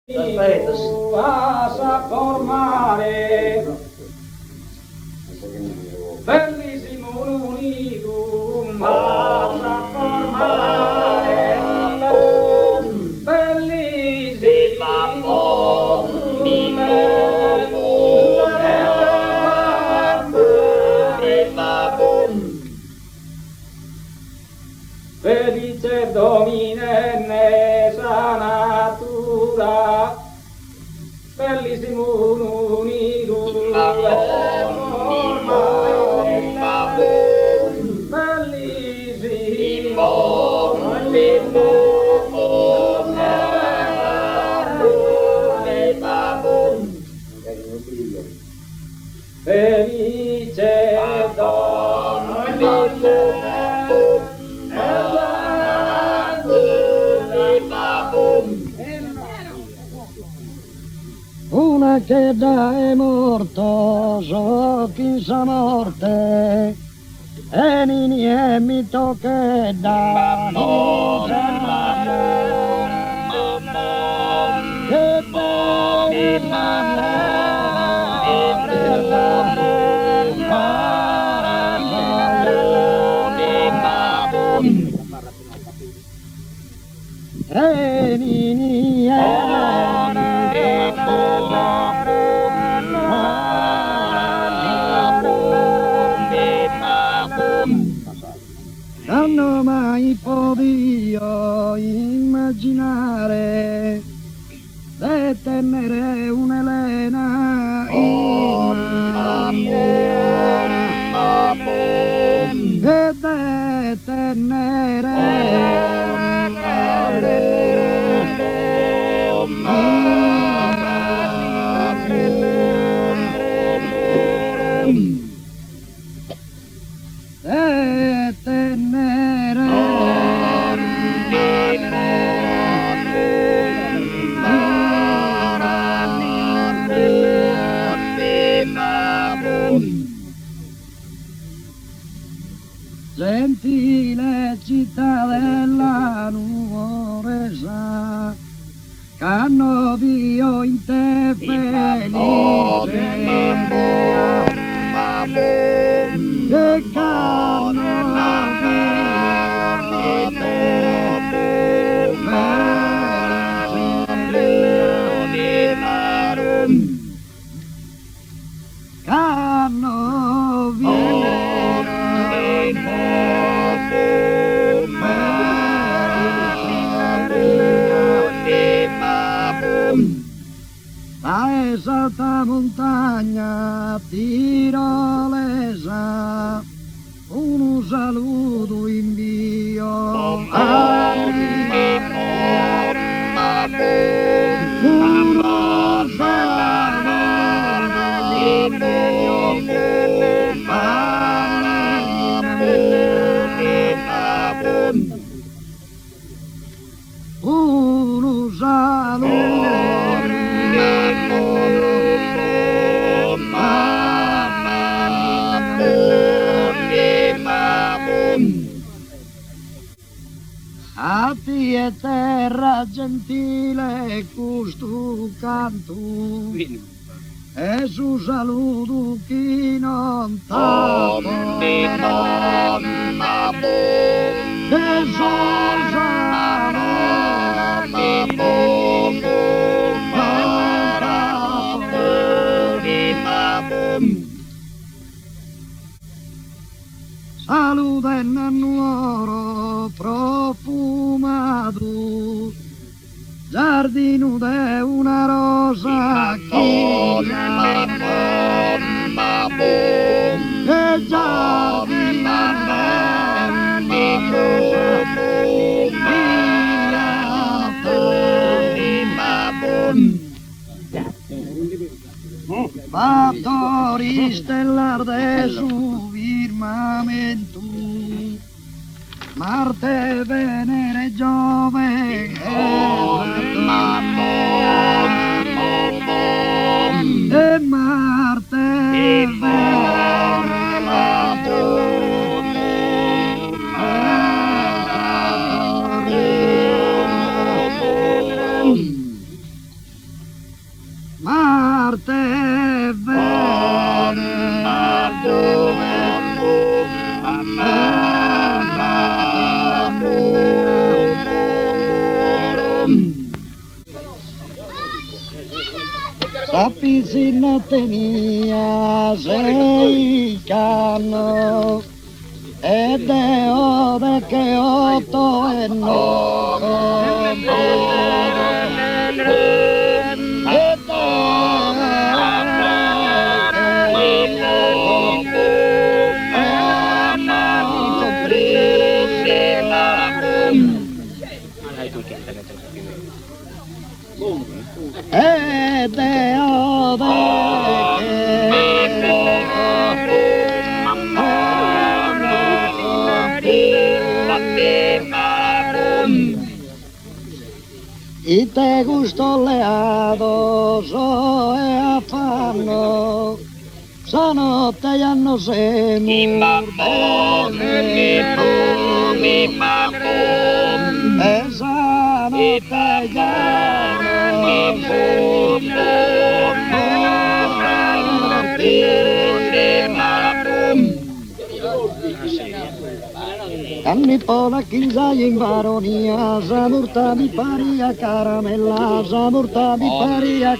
Aspetta, a sa formare bellissimo l'unico a sa formare felice domine sa natura bellissimo unico felice una che da è morto, so chi sa morte, e nini e mi tocca da e nini non ho mai potuto immaginare di tenere un'Elena in mano e di gentile città della Nuoresa, c'hanno Dio in te felice, che c'hanno Dio in te felice, c'hanno Dio alta montagna tirolesa, un saluto invio un saluto a ti e terra gentile questo canto e su saluto chi non t'ha e su saluto e nuoro profumato, giardino de una rosa che giardino fattori stellar de su firmamento, Marte, Venere, Giove e Marte, Marte Sappi si non tenia sei canno ed è ora che 8 e 9 ed è ora e te gusto leato so e affanno stanotte hanno semur e stanotte Anni pola chiesa in baronia, samurta mi pari a caramella, samurta mi pari a